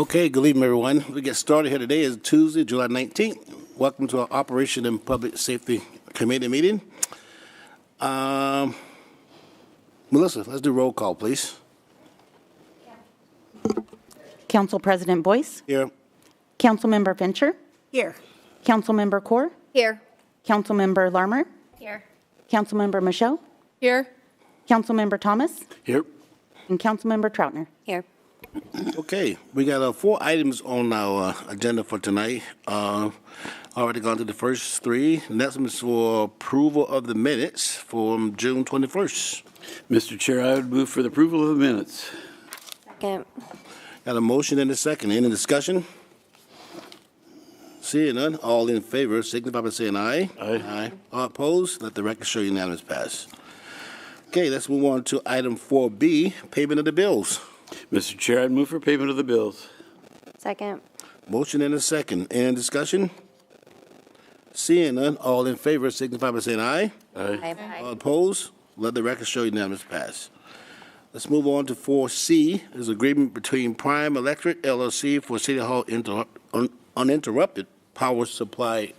Okay, good evening, everyone. We get started here today is Tuesday, July 19th. Welcome to our Operation and Public Safety Committee meeting. Melissa, let's do roll call, please. Council President Boyce. Here. Councilmember Fincher. Here. Councilmember Kaur. Here. Councilmember Larmer. Here. Councilmember Michaud. Here. Councilmember Thomas. Here. And Councilmember Troutner. Here. Okay, we got 4 items on our agenda for tonight. Already gone through the first 3. The next one is for approval of the minutes from June 21st. Mr. Chair, I would move for the approval of the minutes. Second. Got a motion and a second. Any discussion? Seeing none, all in favor, signify by saying aye. Aye. All opposed, let the record show unanimous pass. Okay, let's move on to item 4B, payment of the bills. Mr. Chair, I'd move for payment of the bills. Second. Motion and a second. Any discussion? Seeing none, all in favor, signify by saying aye. Aye. All opposed, let the record show unanimous pass. Let's move on to 4C, is agreement between Prime Electric LLC for City Hall Uninterrupted Power Supply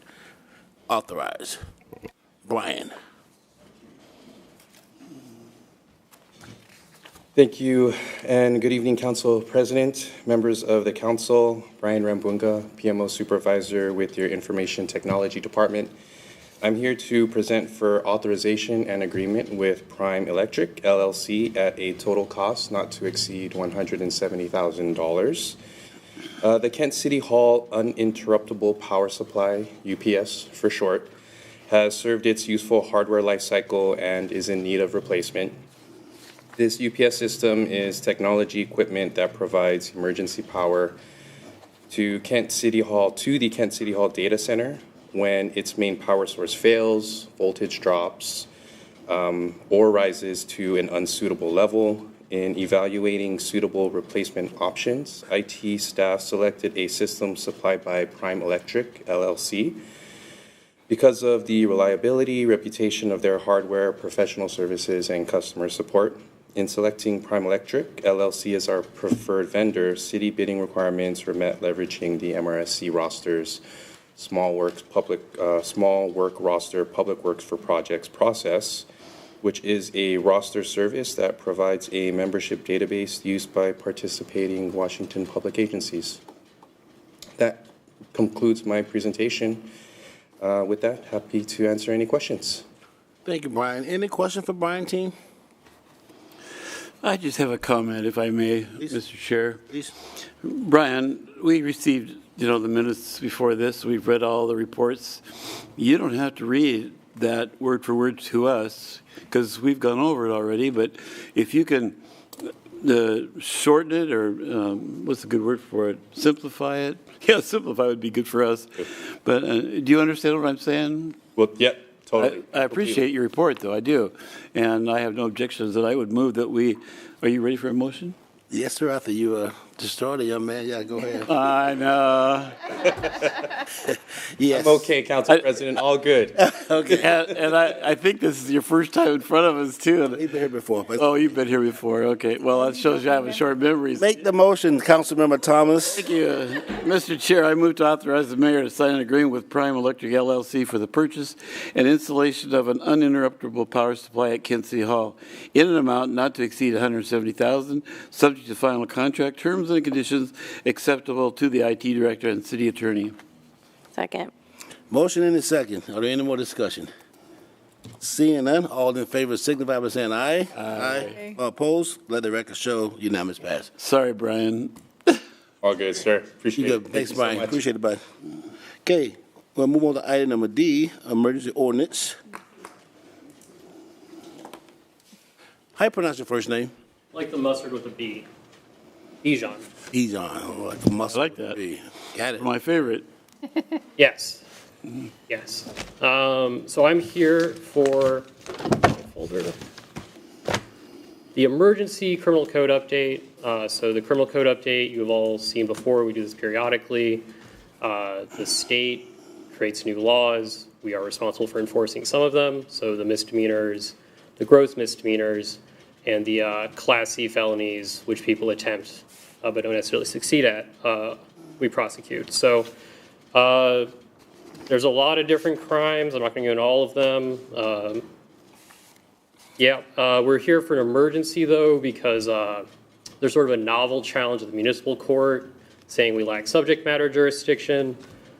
Authorize. Brian. Thank you, and good evening, Council President, members of the Council. Brian Rambonga, PMO Supervisor with your Information Technology Department. I'm here to present for authorization and agreement with Prime Electric LLC at a total cost not to exceed $170,000. The Kent City Hall Uninterruptible Power Supply, UPS for short, has served its useful hardware life cycle and is in need of replacement. This UPS system is technology equipment that provides emergency power to the Kent City Hall data center when its main power source fails, voltage drops, or rises to an unsuitable level. In evaluating suitable replacement options, IT staff selected a system supplied by Prime Electric LLC. Because of the reliability, reputation of their hardware, professional services, and customer support, in selecting Prime Electric LLC as our preferred vendor, city bidding requirements were met leveraging the MRSC rosters, small work roster public works for projects process, which is a roster service that provides a membership database used by participating Washington public agencies. That concludes my presentation. With that, happy to answer any questions. Thank you, Brian. Any question for Brian, team? I just have a comment, if I may, Please. Mr. Chair. Please. Brian, we received, the minutes before this. We've read all the reports. You don't have to read that word for word to us because we've gone over it already. But if you can shorten it or what's a good word for it? Simplify it. Yeah, simplify would be good for us. But do you understand what I'm saying? Well, yeah. Totally. I appreciate your report, though. I do. And I have no objections that I would move that we, are you ready for a motion? Yes, sir. After you just started, young man. Yeah, go ahead. I know. Yes. I'm okay, Council President. All good. Okay. And I think this is your first time in front of us, too. You've been here before. But Oh, you've been here before. Okay. Well, that shows you have a short memory. make the motion, Councilmember Thomas. Thank you. Mr. Chair, I move to authorize the mayor to sign an agreement with Prime Electric LLC for the purchase and installation of an uninterruptible power supply at Kent City Hall in an amount not to exceed $170,000, subject to final contract terms and conditions acceptable to the IT director and city attorney. Second. Motion and a second. Are there any more discussion? Seeing none, all in favor signify by saying aye. Aye. All opposed, let the record show unanimous pass. Sorry, Brian. All good, sir. Appreciate You it. good. Thanks, Thank you so Brian. much. Appreciate it, bud. Okay, we'll move on to item number D, emergency ordinance. How you pronounce your first name? Like the mustard with a B. Bijan. Bijan. Like the mustard. I like that. Got it. My favorite. Yes. Yes. So I'm here for the emergency criminal code update. So the criminal code update you have all seen before. We do this periodically. The state creates new laws. We are responsible for enforcing some of them. So the misdemeanors, the gross misdemeanors, and the Class C felonies, which people attempt but don't necessarily succeed at, we prosecute. So there's a lot of different crimes. I'm not going to go into all of them. We're here for an emergency, though, because there's sort of a novel challenge of the municipal court saying we lack subject matter jurisdiction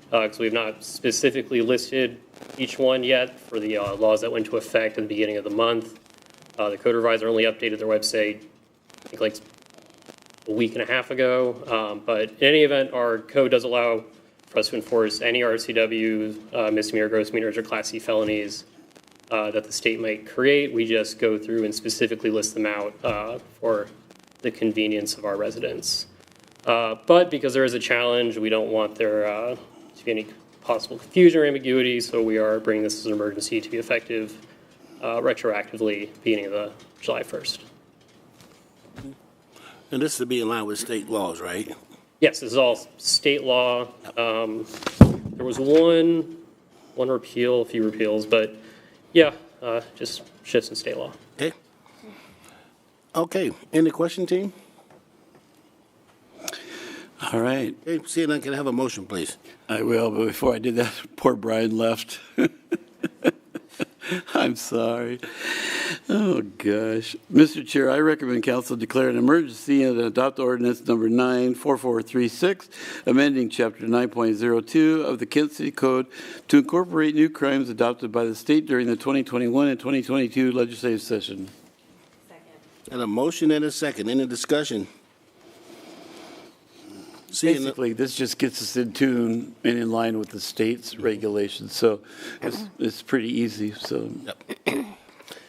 because we've not specifically listed each one yet for the laws that went into effect at the beginning of the month. The code revisor only updated their website, I think, like a week and a half ago. But in any event, our code does allow for us to enforce any RCW, misdemeanor, gross misdemeanors, or Class C felonies that the state might create. We just go through and specifically list them out for the convenience of our residents. But because there is a challenge, we don't want there to be any possible confusion or ambiguity, so we are bringing this as an emergency to be effective retroactively beginning of the July 1st. And this to be in line with state laws, right? Yes, this is all state law. There was one repeal, a few repeals, but yeah, just shifts in state law. Okay. Okay, any question, team? All right, Okay, seeing none, can I have a motion, please? I will, but before I did that, poor Brian left. I'm sorry. Oh, gosh. Mr. Chair, I recommend council declare an emergency and adopt ordinance number 94436, amending chapter 9.02 of the Kent City Code to incorporate new crimes adopted by the state during the 2021 and 2022 legislative session. And a motion and a second, any discussion? Basically, this just gets us in tune and in line with the state's regulations, so it's pretty easy, so. Yep.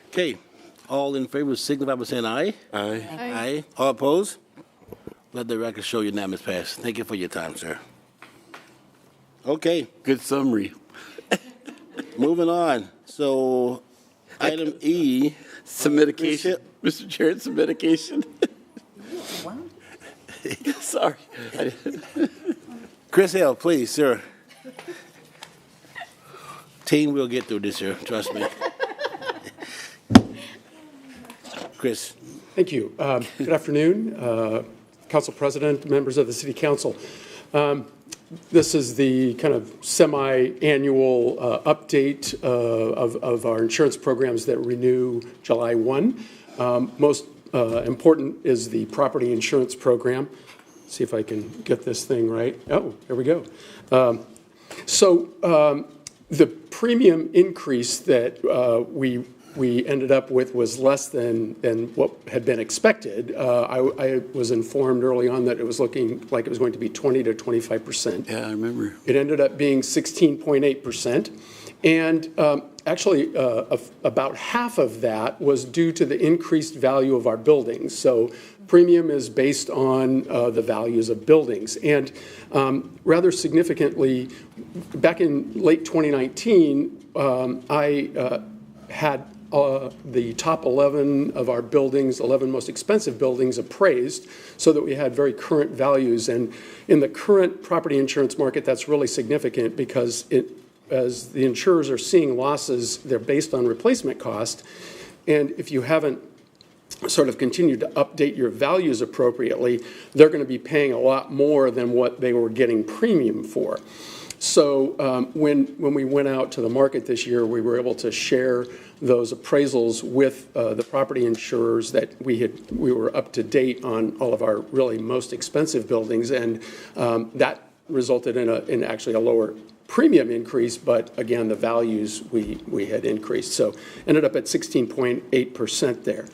Okay, all in favor signify by saying aye. Aye. Aye. All opposed? Let the record show unanimous pass. Thank you for your time, sir. Okay, Good summary. moving on. So, item E. Some medication. Mr. Chair, it's some medication. Sorry. Chris Hill, please, sir. Team, we'll get through this here, trust me. Chris. Thank you. Good afternoon, Council President, members of the City Council. This is the kind of semi-annual update of our insurance programs that renew July 1. Most important is the property insurance program. See if I can get this thing right. Oh, there we go. The premium increase that we ended up with was less than what had been expected. I was informed early on that it was looking like it was going to be 20 to 25%. Yeah, I remember. It ended up being 16.8%. And actually, about half of that was due to the increased value of our buildings. So premium is based on the values of buildings. And rather significantly, back in late 2019, I had the top 11 of our buildings, 11 most expensive buildings, appraised so that we had very current values. And in the current property insurance market, that's really significant because as the insurers are seeing losses, they're based on replacement cost. And if you haven't sort of continued to update your values appropriately, they're going to be paying a lot more than what they were getting premium for. So when we went out to the market this year, we were able to share those appraisals with the property insurers that we were up to date on all of our really most expensive buildings, and that resulted in actually a lower premium increase, but again, the values we had increased. So ended up at 16.8% there.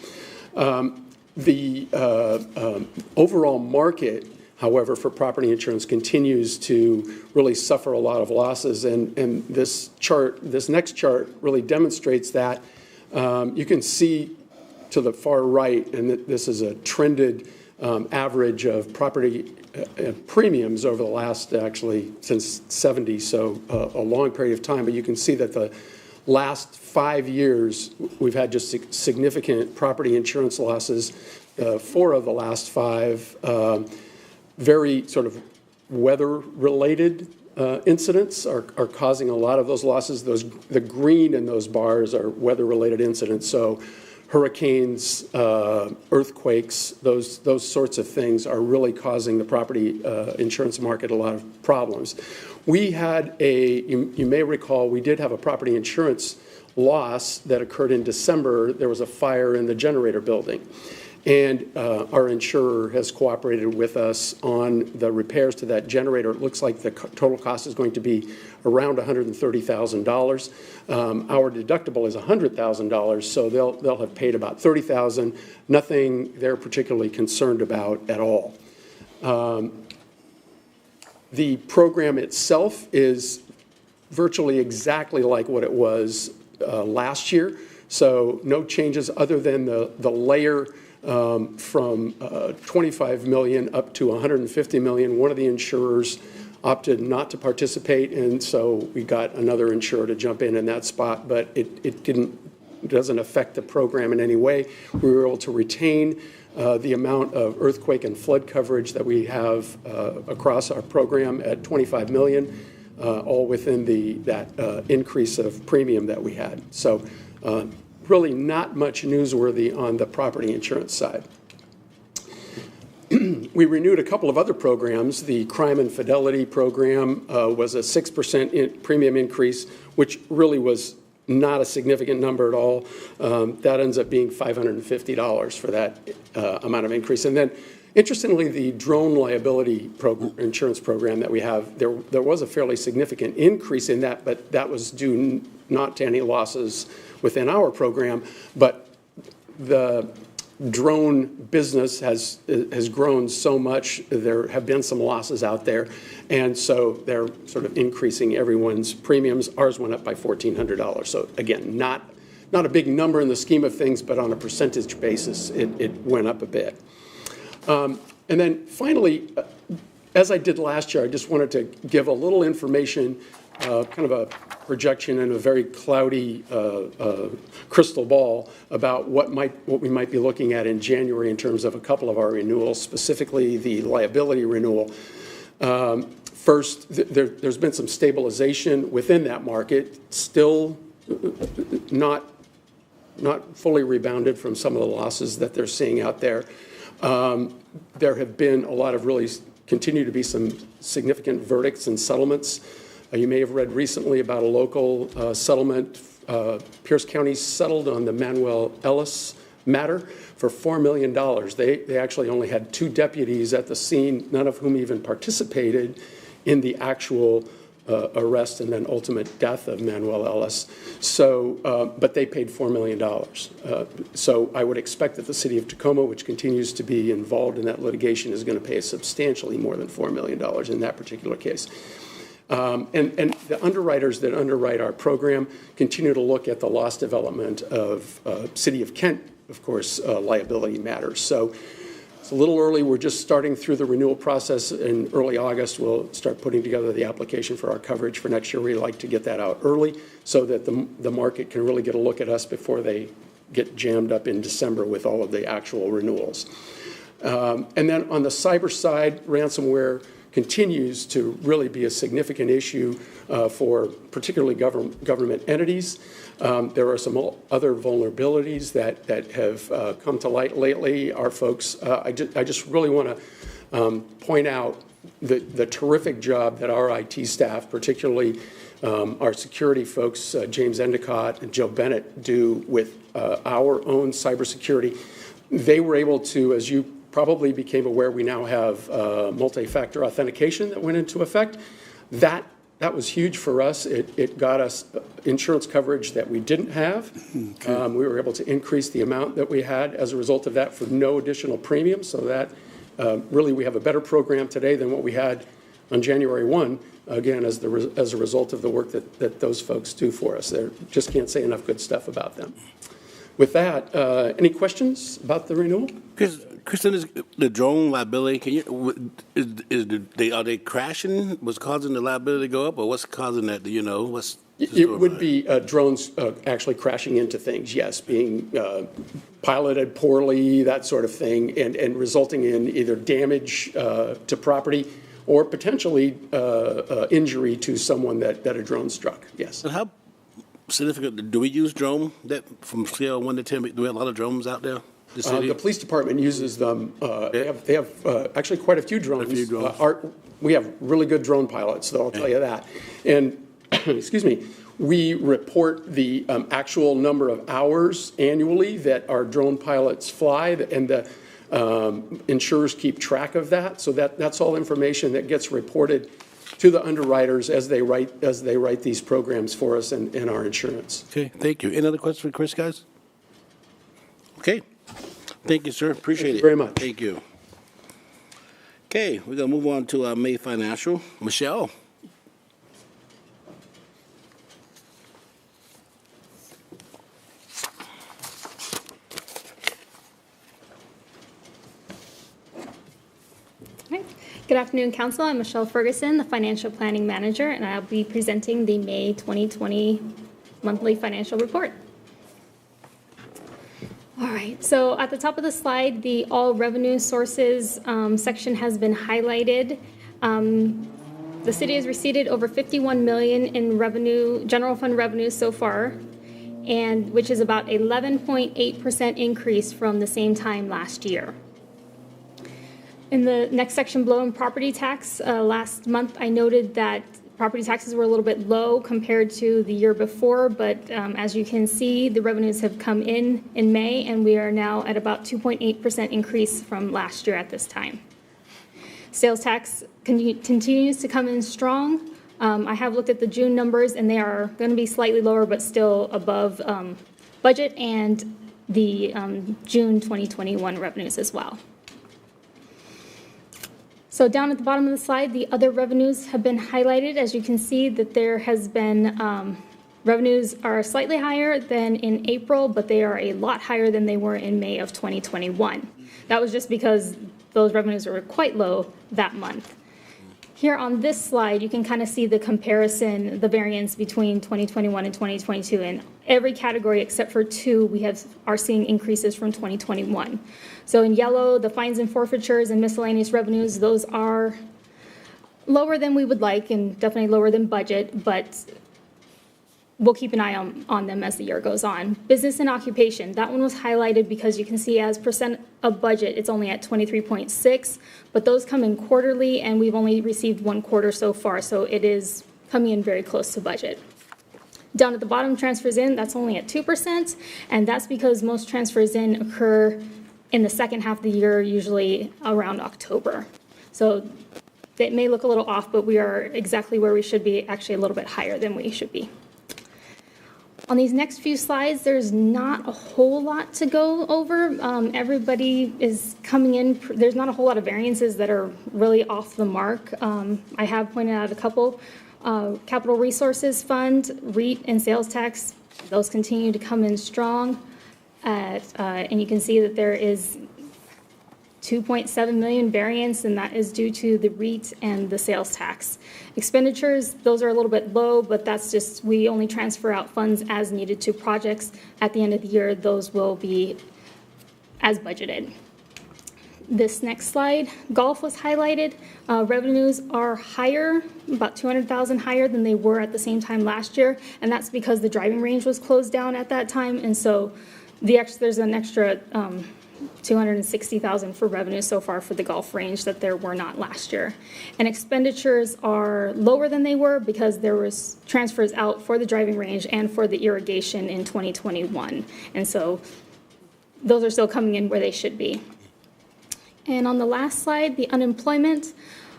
The overall market, however, for property insurance continues to really suffer a lot of losses, and this next chart really demonstrates that. You can see to the far right, and this is a trended average of property premiums over the last, actually, since 70, so a long period of time. But you can see that the last 5 years, we've had just significant property insurance losses. 4 of the last 5 very sort of weather-related incidents are causing a lot of those losses. The green in those bars are weather-related incidents. So hurricanes, earthquakes, those sorts of things are really causing the property insurance market a lot of problems. We had you may recall, we did have a property insurance loss that occurred in December. There was a fire in the generator building. And our insurer has cooperated with us on the repairs to that generator. It looks like the total cost is going to be around $130,000. Our deductible is $100,000, so they'll have paid about $30,000. Nothing they're particularly concerned about at all. The program itself is virtually exactly like what it was last year. So no changes other than the layer from 25 million up to 150 million. One of the insurers opted not to participate, and so we got another insurer to jump in that spot, but it doesn't affect the program in any way. We were able to retain the amount of earthquake and flood coverage that we have across our program at 25 million, all within that increase of premium that we had. So really not much newsworthy on the property insurance side. We renewed a couple of other programs. The crime and fidelity program was a 6% premium increase, which really was not a significant number at all. That ends up being $550 for that amount of increase. And then, interestingly, the drone liability insurance program that we have, there was a fairly significant increase in that, but that was due not to any losses within our program, but the drone business has grown so much. There have been some losses out there, and so they're sort of increasing everyone's premiums. Ours went up by $1,400. So again, not a big number in the scheme of things, but on a percentage basis, it went up a bit. And then finally, as I did last year, I just wanted to give a little information, kind of a projection in a very cloudy crystal ball about what we might be looking at in January in terms of a couple of our renewals, specifically the liability renewal. First, there's been some stabilization within that market, still not fully rebounded from some of the losses that they're seeing out there. There have been a lot of continue to be some significant verdicts and settlements. You may have read recently about a local settlement. Pierce County settled on the Manuel Ellis matter for $4 million. They actually only had 2 deputies at the scene, none of whom even participated in the actual arrest and then ultimate death of Manuel Ellis. So, but they paid $4 million. So I would expect that the city of Tacoma, which continues to be involved in that litigation, is going to pay substantially more than $4 million in that particular case. And the underwriters that underwrite our program continue to look at the loss development of City of Kent, of course, liability matters. So it's a little early. We're just starting through the renewal process. In early August, we'll start putting together the application for our coverage for next year. We'd like to get that out early so that the market can really get a look at us before they get jammed up in December with all of the actual renewals. And then on the cyber side, ransomware continues to really be a significant issue for particularly government entities. There are some other vulnerabilities that have come to light lately. Our folks, I just really want to point out the terrific job that our IT staff, particularly our security folks, James Endicott and Joe Bennett, do with our own cybersecurity. They were able to, as you probably became aware, we now have multi-factor authentication that went into effect. That was huge for us. It got us insurance coverage that we didn't have. Okay. We were able to increase the amount that we had as a result of that for no additional premium. So that really we have a better program today than what we had on January 1, again, as a result of the work that those folks do for us. They just can't say enough good stuff about them. With that, any questions about the renewal? Kristen, is the drone liability, are they crashing? What's causing the liability to go up, or what's causing that? Do you know? It would be drones actually crashing into things, yes, being piloted poorly, that sort of thing, and resulting in either damage to property or potentially injury to someone that a drone struck, yes. And significant, do we use drone that from scale of 1 to 10? Do we have a lot of drones out there? The city? The police department uses them. They have actually quite a few drones. few drones. We have really good drone pilots, though, I'll tell you that. And, excuse me, we report the actual number of hours annually that our drone pilots fly, and the insurers keep track of that. So that's all information that gets reported to the underwriters as they write these programs for us and our insurance. Okay, thank you. Any other questions for Chris, guys? Okay. Thank you, sir. Appreciate it. very much. Thank you. Okay, we're going to move on to May Financial. Michelle? Hi. Good afternoon, Council. I'm Michelle Ferguson, the Financial Planning Manager, and I'll be presenting the May 2020 Monthly Financial Report. All right, so at the top of the slide, the All Revenue Sources section has been highlighted. The city has received over $51 million in revenue, general fund revenue so far, and which is about 11.8% increase from the same time last year. In the next section below, in property tax, last month I noted that property taxes were a little bit low compared to the year before, but as you can see, the revenues have come in May, and we are now at about 2.8% increase from last year at this time. Sales tax continues to come in strong. I have looked at the June numbers, and they are going to be slightly lower, but still above budget and the June 2021 revenues as well. So down at the bottom of the slide, the other revenues have been highlighted. As you can see that there has been, revenues are slightly higher than in April, but they are a lot higher than they were in May of 2021. That was just because those revenues were quite low that month. Here on this slide, you can kind of see the comparison, the variance between 2021 and 2022. In every category except for two, we are seeing increases from 2021. So in yellow, the fines and forfeitures and miscellaneous revenues, those are lower than we would like and definitely lower than budget, but we'll keep an eye on them as the year goes on. Business and occupation, that one was highlighted because you can see as percent of budget, it's only at 23.6, but those come in quarterly, and we've only received one quarter so far, so it is coming in very close to budget. Down at the bottom, transfers in, that's only at 2%, and that's because most transfers in occur in the second half of the year, usually around October. So it may look a little off, but we are exactly where we should be, actually a little bit higher than we should be. On these next few slides, there's not a whole lot to go over. Everybody is coming in. There's not a whole lot of variances that are really off the mark. I have pointed out a couple. Capital Resources Fund, REIT, and sales tax, those continue to come in strong. And you can see that there is 2.7 million variance, and that is due to the REIT and the sales tax. Expenditures, those are a little bit low, but that's just, we only transfer out funds as needed to projects. At the end of the year, those will be as budgeted. This next slide, golf was highlighted. Revenues are higher, about 200,000 higher than they were at the same time last year, and that's because the driving range was closed down at that time, and so there's an extra 260,000 for revenue so far for the golf range that there were not last year. And expenditures are lower than they were because there was transfers out for the driving range and for the irrigation in 2021. And so those are still coming in where they should be. And on the last slide, the unemployment,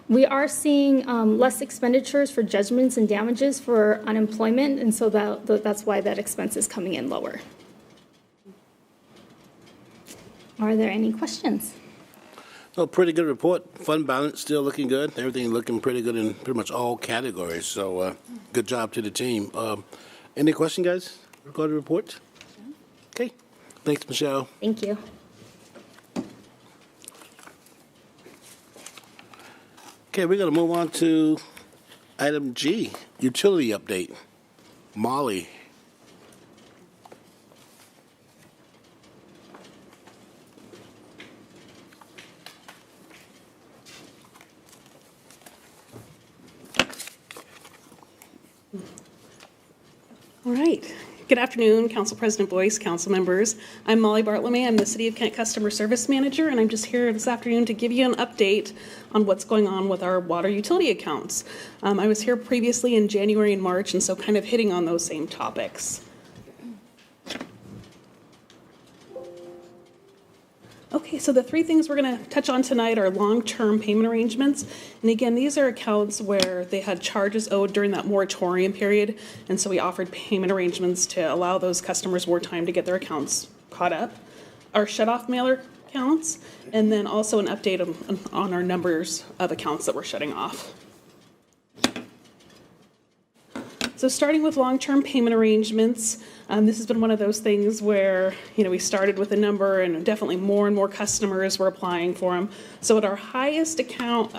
we are seeing less expenditures for judgments and damages for unemployment, and so that's why that expense is coming in lower. Are there any questions? Oh, pretty good report. Fund balance still looking good. Everything looking pretty good in pretty much all categories. So good job to the team. Any question, guys, regarding the report? Okay. Thanks, Michelle. Thank you. Okay, we're going to move on to item G, utility update. Molly. All right. Good afternoon, Council President Boyce, council members. I'm Molly Bartlemay. I'm the City of Kent Customer Service Manager, and I'm just here this afternoon to give you an update on what's going on with our water utility accounts. I was here previously in January and March, and so kind of hitting on those same topics. Okay, so the three things we're going to touch on tonight are long-term payment arrangements. And again, these are accounts where they had charges owed during that moratorium period. And so we offered payment arrangements to allow those customers more time to get their accounts caught up. Our shut-off mailer accounts, and then also an update on our numbers of accounts that we're shutting off. So starting with long-term payment arrangements, this has been one of those things where, we started with a number and definitely more and more customers were applying for them. So at our highest count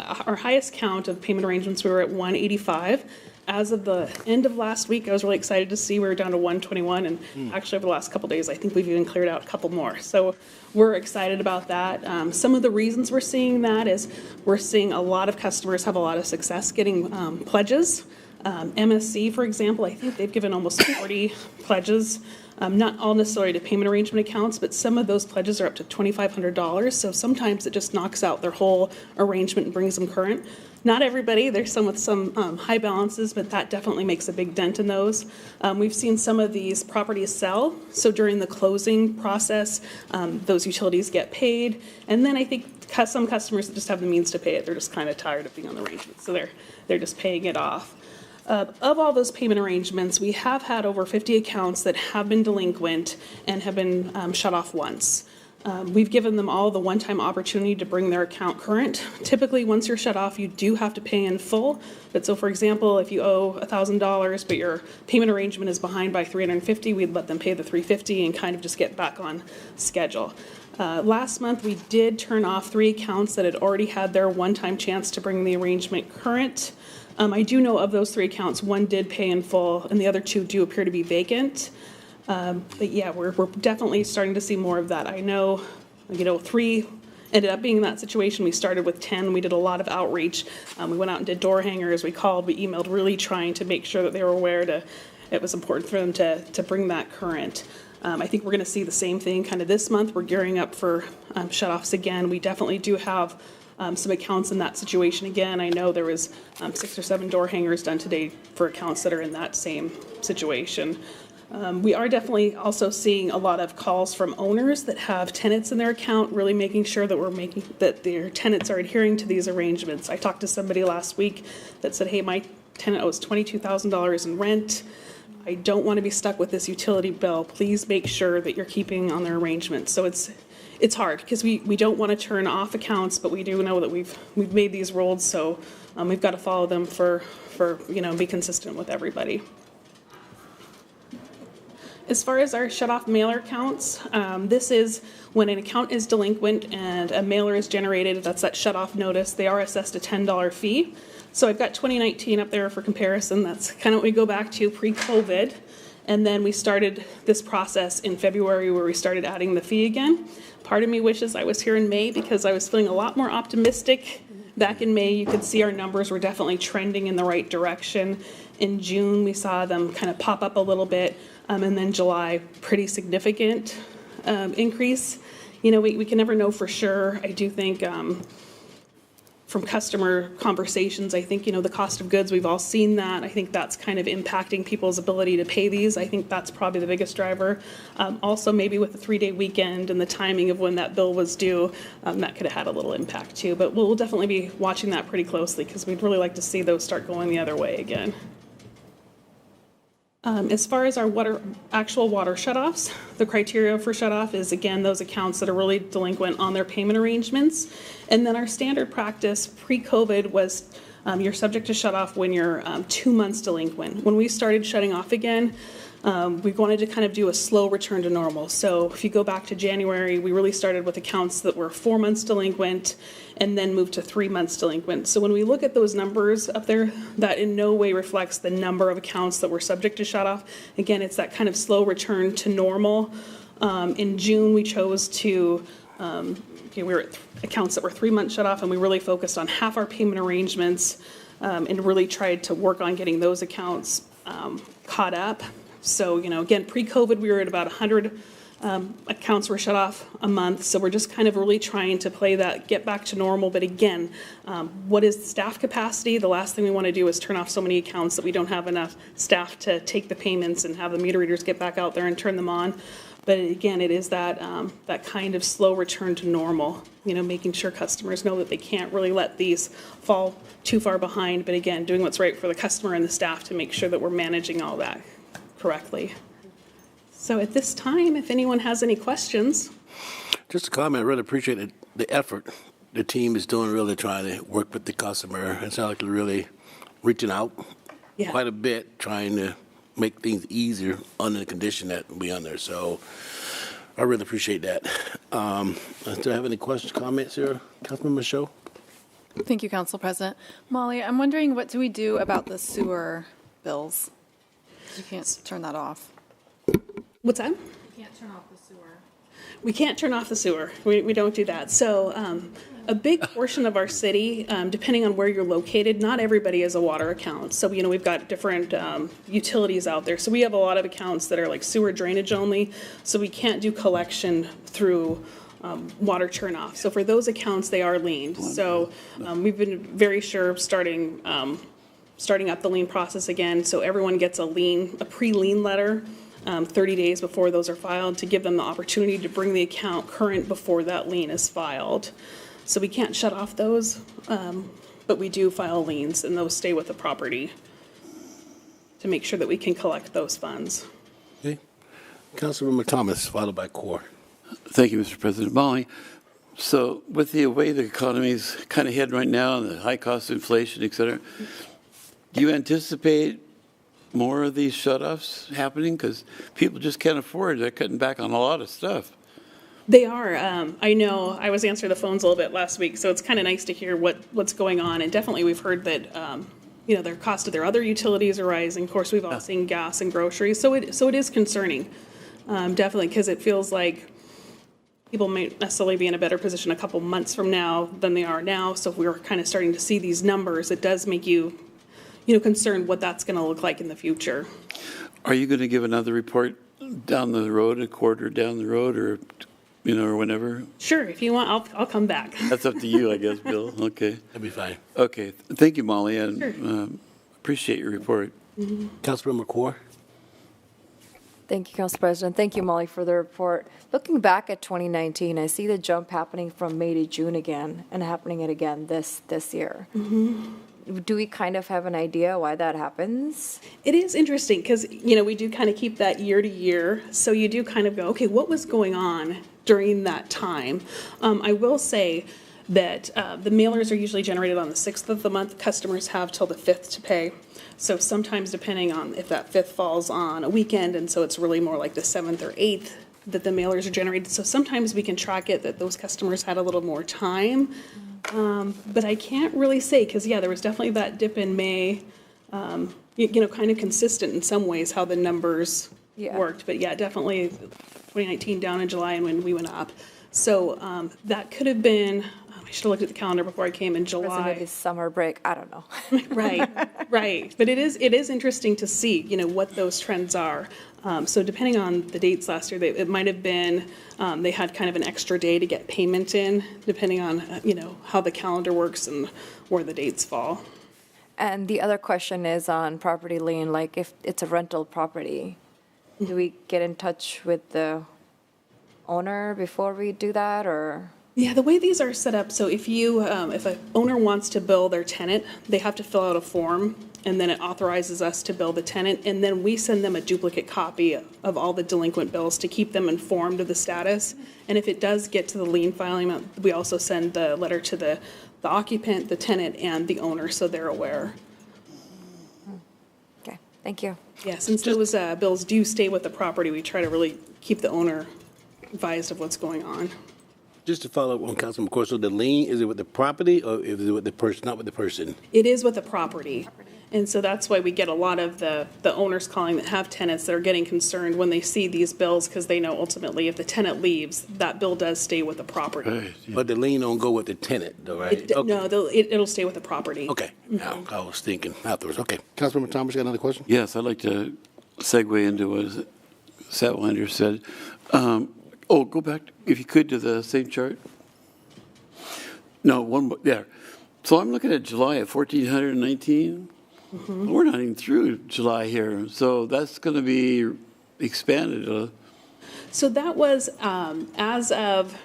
of payment arrangements, we were at 185. As of the end of last week, I was really excited to see we were down to 121, and actually over the last couple of days, I think we've even cleared out a couple more. So we're excited about that. Some of the reasons we're seeing that is we're seeing a lot of customers have a lot of success getting pledges. MSC, for example, I think they've given almost 40 pledges, not all necessarily to payment arrangement accounts, but some of those pledges are up to $2,500. So sometimes it just knocks out their whole arrangement and brings them current. Not everybody, there's some with some high balances, but that definitely makes a big dent in those. We've seen some of these properties sell. So during the closing process, those utilities get paid. And then I think some customers that just have the means to pay it, they're just kind of tired of being on the arrangement. So they're just paying it off. Of all those payment arrangements, we have had over 50 accounts that have been delinquent and have been shut off once. We've given them all the one-time opportunity to bring their account current. Typically, once you're shut off, you do have to pay in full. But so, for example, if you owe $1,000, but your payment arrangement is behind by $350, we'd let them pay the $350 and kind of just get back on schedule. Last month, we did turn off 3 accounts that had already had their one-time chance to bring the arrangement current. I do know of those 3 accounts, 1 did pay in full, and the other 2 do appear to be vacant. But yeah, we're definitely starting to see more of that. I know, 3 ended up being in that situation. We started with 10. We did a lot of outreach. We went out and did door hangers. We called. We emailed, really trying to make sure that they were aware it was important for them to bring that current. I think we're going to see the same thing kind of this month. We're gearing up for shutoffs again. We definitely do have some accounts in that situation again. I know there was 6 or 7 door hangers done today for accounts that are in that same situation. We are definitely also seeing a lot of calls from owners that have tenants in their account, really making sure that their tenants are adhering to these arrangements. I talked to somebody last week that said, hey, my tenant owes $22,000 in rent. I don't want to be stuck with this utility bill. Please make sure that you're keeping on their arrangements. So it's hard because we don't want to turn off accounts, but we do know that we've made these rules, so we've got to follow them for be consistent with everybody. As far as our shut-off mailer accounts, this is when an account is delinquent and a mailer is generated. That's that shut-off notice. They are assessed a $10 fee. So I've got 2019 up there for comparison. That's kind of what we go back to pre-COVID. And then we started this process in February where we started adding the fee again. Part of me wishes I was here in May because I was feeling a lot more optimistic. Back in May, you could see our numbers were definitely trending in the right direction. In June, we saw them kind of pop up a little bit. And then July, pretty significant increase. We can never know for sure. I do think from customer conversations, I think, the cost of goods, we've all seen that. I think that's kind of impacting people's ability to pay these. I think that's probably the biggest driver. Also, maybe with the 3-day weekend and the timing of when that bill was due, that could have had a little impact too. But we'll definitely be watching that pretty closely because we'd really like to see those start going the other way again. As far as our actual water shutoffs, the criteria for shutoff is, again, those accounts that are really delinquent on their payment arrangements. And then our standard practice pre-COVID was you're subject to shutoff when you're 2 months delinquent. When we started shutting off again, we wanted to kind of do a slow return to normal. So if you go back to January, we really started with accounts that were 4 months delinquent and then moved to 3 months delinquent. So when we look at those numbers up there, that in no way reflects the number of accounts that were subject to shutoff. Again, it's that kind of slow return to normal. In June, we chose to, we were at accounts that were 3 months shut off, and we really focused on half our payment arrangements and really tried to work on getting those accounts caught up. So, again, pre-COVID, we were at about 100 accounts were shut off a month. So we're just kind of really trying to play that, get back to normal. But again, what is staff capacity? The last thing we want to do is turn off so many accounts that we don't have enough staff to take the payments and have the meter readers get back out there and turn them on. But again, it is that kind of slow return to normal, making sure customers know that they can't really let these fall too far behind. But again, doing what's right for the customer and the staff to make sure that we're managing all that correctly. So at this time, if anyone has any questions. Just a comment, I really appreciate the effort the team is doing, really trying to work with the customer. It sounds like they're really reaching out quite a bit, trying to make things easier under the condition that we under. So I really appreciate that. Do I have any questions, comments here? Councilmember Michaud? Thank you, Council President. Molly, I'm wondering, what do we do about the sewer bills? You can't turn that off. What's that? You can't turn off the sewer. We can't turn off the sewer. We don't do that. So a big portion of our city, depending on where you're located, not everybody has a water account. So, we've got different utilities out there. So we have a lot of accounts that are like sewer drainage only. So we can't do collection through water turnoff. So for those accounts, they are liened. So we've been very sure starting up the lien process again. So everyone gets a pre-lien letter 30 days before those are filed to give them the opportunity to bring the account current before that lien is filed. So we can't shut off those, but we do file liens, and those stay with the property to make sure that we can collect those funds. Okay. Councilmember Thomas, followed by Core. Thank you, Mr. President. Molly, so with the way the economy's kind of heading right now and the high cost of inflation, et cetera, do you anticipate more of these shutoffs happening? Because people just can't afford it. They're cutting back on a lot of stuff. They are. I know I was answering the phones a little bit last week, so it's kind of nice to hear what's going on. And definitely we've heard that, their cost of their other utilities are rising. Of course, we've all seen gas and groceries. So it is concerning, definitely, because it feels like people may necessarily be in a better position a couple months from now than they are now. So if we're kind of starting to see these numbers, it does make you concerned what that's going to look like in the future. Are you going to give another report down the road, a quarter down the road, or whenever? Sure, if you want, I'll come back. That's up to you, I guess, Bill. Okay. That'd be fine. Okay. Thank you, Molly, and appreciate your report. Mm-hmm. Councilmember Core? Thank you, Council President. Thank you, Molly, for the report. Looking back at 2019, I see the jump happening from May to June again and happening it again this year. Mm-hmm. Do we kind of have an idea why that happens? It is interesting because, we do kind of keep that year to year. So you do kind of go, okay, what was going on during that time? I will say that the mailers are usually generated on the 6th of the month. Customers have till the 5th to pay. So sometimes depending on if that 5th falls on a weekend, and so it's really more like the 7th or 8th that the mailers are generated. So sometimes we can track it that those customers had a little more time. But I can't really say because, there was definitely that dip in May, kind of consistent in some ways how the numbers worked. But, definitely 2019 down in July and when we went up. So that could have been, I should have looked at the calendar before I came in July. Maybe summer break, I don't know. Right. But it is interesting to see, what those trends are. So depending on the dates last year, it might have been they had kind of an extra day to get payment in, depending on, how the calendar works and where the dates fall. And the other question is on property lien, like if it's a rental property, do we get in touch with the owner before we do that, or? Yeah, the way these are set up, so if an owner wants to bill their tenant, they have to fill out a form, and then it authorizes us to bill the tenant, and then we send them a duplicate copy of all the delinquent bills to keep them informed of the status. And if it does get to the lien filing, we also send the letter to the occupant, the tenant, and the owner, so they're aware. Okay, thank you. Yeah, since those bills do stay with the property, we try to really keep the owner advised of what's going on. Just to follow up on Councilman Core, so the lien, is it with the property or is it with the person, not with the person? It is with the property. And so that's why we get a lot of the owners calling that have tenants that are getting concerned when they see these bills because they know ultimately if the tenant leaves, that bill does stay with the property. Right, yeah. But the lien don't go with the tenant, though, right? No, it'll stay with the property. Okay. I was thinking afterwards. Okay. Councilmember Thomas, you got another question? Yes, I'd like to segue into what Satwinder said. Go back, if you could, to the same chart. No, one more, there. So I'm looking at July at 1,419. We're not even through July here, so that's going to be expanded. So that was as of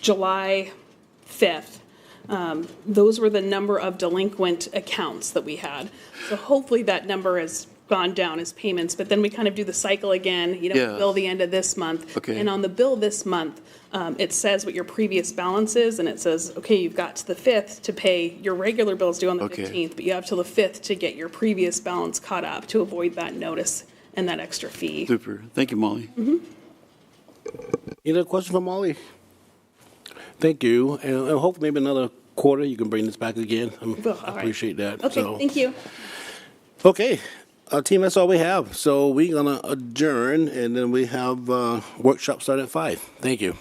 July 5th. Those were the number of delinquent accounts that we had. So hopefully that number has gone down as payments, but then we kind of do the cycle again, Yeah. bill the end of this month. Okay. And on the bill this month, it says what your previous balance is, and it says, okay, you've got to the 5th to pay your regular bills due on the Okay. 15th, but you have till the 5th to get your previous balance caught up to avoid that notice and that extra fee. Super. Thank you, Molly. Any other question for Molly? Thank you. And hopefully maybe another quarter you can bring this back again. All I right. appreciate that. Okay, So- thank you. Okay, team, that's all we have. So we're going to adjourn, and then we have workshop start at 5. Thank you.